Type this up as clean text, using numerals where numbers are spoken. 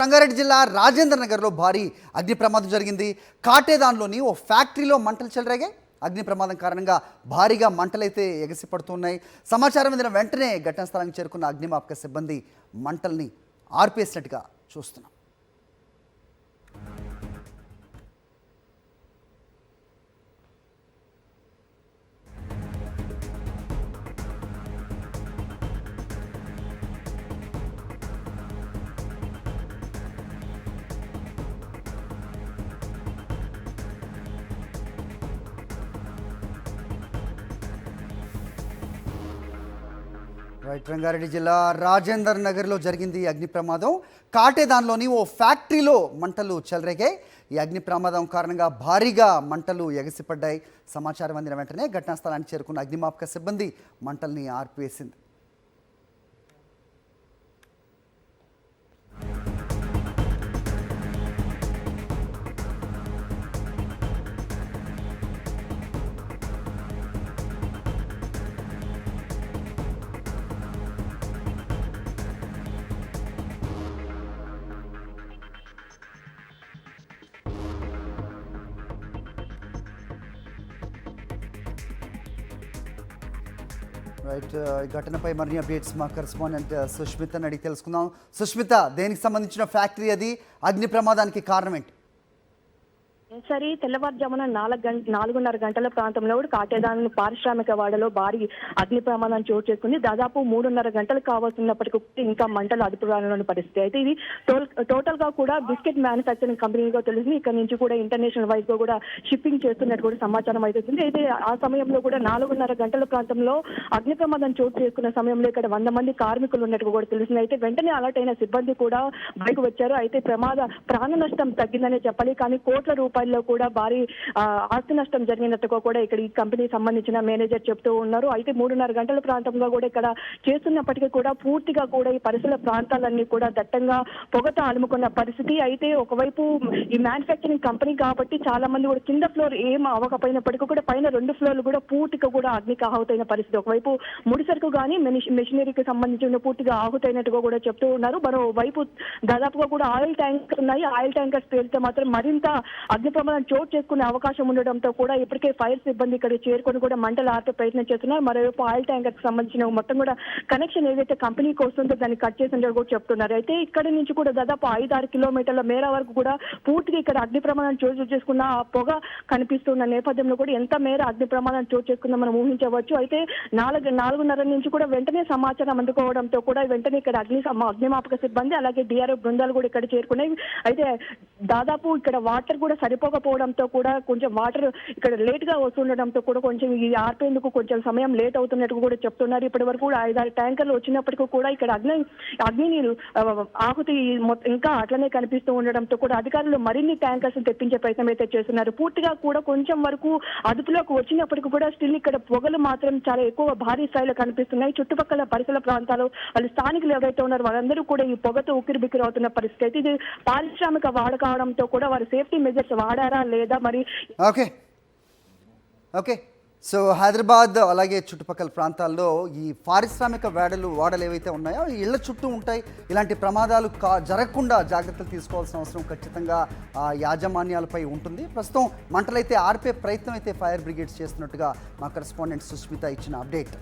రంగారెడ్డి జిల్లా రాజేంద్ర నగర్లో భారీ అగ్ని ప్రమాదం జరిగింది. కాటేదాన్లోని ఓ ఫ్యాక్టరీలో మంటలు చెలరేగాయి. అగ్ని ప్రమాదం కారణంగా భారీగా మంటలైతే ఎగసిపడుతున్నాయి. సమాచారం అందిన వెంటనే ఘటనా స్థలానికి చేరుకున్న అగ్నిమాపక సిబ్బంది మంటల్ని ఆర్పేసినట్టుగా చూస్తున్నాం. రంగారెడ్డి జిల్లా రాజేందర్ నగర్లో జరిగింది అగ్ని ప్రమాదం. కాటేదాన్లోని ఓ ఫ్యాక్టరీలో మంటలు చెలరేగాయి. ఈ అగ్ని ప్రమాదం కారణంగా భారీగా మంటలు ఎగసిపడ్డాయి. సమాచారం అందిన వెంటనే ఘటనా స్థలానికి చేరుకున్న అగ్నిమాపక సిబ్బంది మంటల్ని ఆర్పివేసింది. ఈ ఘటనపై మరిన్ని అప్డేట్స్ మా కరెస్పాండెంట్ సుష్మితని అడిగి తెలుసుకుందాం. సుష్మిత, దేనికి సంబంధించిన ఫ్యాక్టరీ అది? అగ్ని ప్రమాదానికి కారణం ఏంటి? సరే, తెల్లవారుజామున 4:30 గంటల ప్రాంతంలో కాటేదాన్ పారిశ్రామిక వాడలో భారీ అగ్ని ప్రమాదం చోటు చేసుకుంది. దాదాపు 3:30 గంటలు కావాల్సినప్పటికీ ఇంకా మంటలు అదుపు రాని పరిస్థితి. అయితే ఇది టోటల్ గా కూడా బిస్కెట్ మ్యానుఫ్యాక్చరింగ్ కంపెనీగా తెలిసింది. ఇక్కడ నుంచి కూడా ఇంటర్నేషనల్ వైజ్ గా కూడా షిప్పింగ్ చేస్తున్నట్టు కూడా సమాచారం అవుతుంది. అయితే ఆ సమయంలో కూడా 4:30 గంటల ప్రాంతంలో అగ్ని ప్రమాదం చోటు చేసుకున్న సమయంలో ఇక్కడ 100 మంది కార్మికులు ఉన్నట్టు కూడా తెలిసింది. అయితే వెంటనే అలర్ట్ అయిన సిబ్బంది కూడా బయటకు వచ్చారు. అయితే ప్రాణ నష్టం తగ్గిందనే చెప్పాలి, కానీ కోట్ల రూపాయలు కూడా భారీ ఆస్తి నష్టం జరిగినట్టుగా కూడా ఇక్కడ ఈ కంపెనీకి సంబంధించిన మేనేజర్ చెప్తూ ఉన్నారు. అయితే 3:30 గంటల ప్రాంతంలో కూడా ఇక్కడ చేస్తున్నప్పటికీ కూడా పూర్తిగా కూడా ఈ పరిసర ప్రాంతాలన్నీ కూడా దట్టంగా పొగతో అలుముకున్న పరిస్థితి. అయితే ఒకవైపు ఈ మ్యానుఫ్యాక్చరింగ్ కంపెనీ కాబట్టి చాలా మంది కూడా కింద ఫ్లోర్ ఏం అవ్వకపోయినప్పటికీ కూడా పైన 2 ఫ్లోర్లు కూడా పూర్తిగా కూడా అగ్నికి ఆహుతైన పరిస్థితి. ఒకవైపు ముడిసరుకు కానీ మెషినరీకి సంబంధించిన పూర్తిగా ఆహుతైనట్టుగా కూడా చెప్తూ ఉన్నారు. మరోవైపు దాదాపుగా కూడా ఆయిల్ ట్యాంకర్స్ ఉన్నాయి. ఆయిల్ ట్యాంకర్స్ పేరుతో మాత్రం మరింత అగ్ని ప్రమాదం చోటు చేసుకునే అవకాశం ఉండడంతో కూడా ఇప్పటికే ఫైర్ సిబ్బంది ఇక్కడ చేరుకొని కూడా మంటలు ఆర్పే ప్రయత్నం చేస్తున్నారు. మరోవైపు ఆయిల్ ట్యాంకర్ కి సంబంధించిన మొత్తం కూడా కనెక్షన్ ఏదైతే కంపెనీకి వస్తుందో దాన్ని కట్ చేసినట్టు కూడా చెప్తున్నారు. అయితే ఇక్కడ నుంచి కూడా దాదాపు 5-6 కిలోమీటర్ల మేర వరకు కూడా పూర్తిగా ఇక్కడ అగ్ని ప్రమాదం చోటు చేసుకున్న ఆ పొగ కనిపిస్తున్న నేపథ్యంలో కూడా ఎంత మేర అగ్ని ప్రమాదం చోటు చేసుకుందో మనం ఊహించవచ్చు. అయితే 4:30 నుంచి కూడా వెంటనే సమాచారం అందుకోవడంతో కూడా వెంటనే ఇక్కడ అగ్నిమాపక సిబ్బంది అలాగే డిఆర్ఓ బృందాలు కూడా ఇక్కడ చేరుకున్నాయి. అయితే దాదాపు ఇక్కడ వాటర్ కూడా సరిపోకపోవడంతో కూడా కొంచెం వాటర్ ఇక్కడ లేట్ గా వస్తుండడంతో కూడా కొంచెం ఇది ఆర్పేందుకు కొంచెం సమయం లేట్ అవుతున్నట్టు కూడా చెప్తున్నారు. ఇప్పటి వరకు కూడా 5-6 ట్యాంకర్లు వచ్చినప్పటికీ కూడా ఇక్కడ అగ్ని నీరు ఆహుతి ఇంకా అట్లనే కనిపిస్తూ ఉండడంతో కూడా అధికారులు మరిన్ని ట్యాంకర్స్ తెప్పించే ప్రయత్నం అయితే చేస్తున్నారు. పూర్తిగా కూడా కొంచెం వరకు అదుపులోకి వచ్చినప్పటికీ కూడా స్టిల్ ఇక్కడ పొగలు మాత్రం చాలా ఎక్కువ భారీ స్థాయిలో కనిపిస్తున్నాయి. చుట్టుపక్కల పరిసర ప్రాంతాలు వాళ్ళు స్థానికులు ఎవరైతే ఉన్నారో వాళ్ళందరూ కూడా ఈ పొగతో ఉక్కిరిబిక్కిరి అవుతున్న పరిస్థితి. అయితే ఇది పారిశ్రామిక వాడ కావడంతో కూడా వారి సేఫ్టీ మెజర్స్ వాడారా లేదా మరి. ఓకే సో హైదరాబాద్ అలాగే చుట్టుపక్కల ప్రాంతాల్లో ఈ పారిశ్రామిక వాడలు ఏవైతే ఉన్నాయో ఇళ్ల చుట్టూ ఉంటాయి. ఇలాంటి ప్రమాదాలు జరగకుండా జాగ్రత్తలు తీసుకోవాల్సిన అవసరం ఖచ్చితంగా యాజమాన్యాలపై ఉంటుంది. ప్రస్తుతం మంటలైతే ఆర్పే ప్రయత్నం అయితే ఫైర్ బ్రిగేడ్స్ చేస్తున్నట్టుగా మా కరెస్పాండెంట్ సుష్మిత ఇచ్చిన అప్డేట్.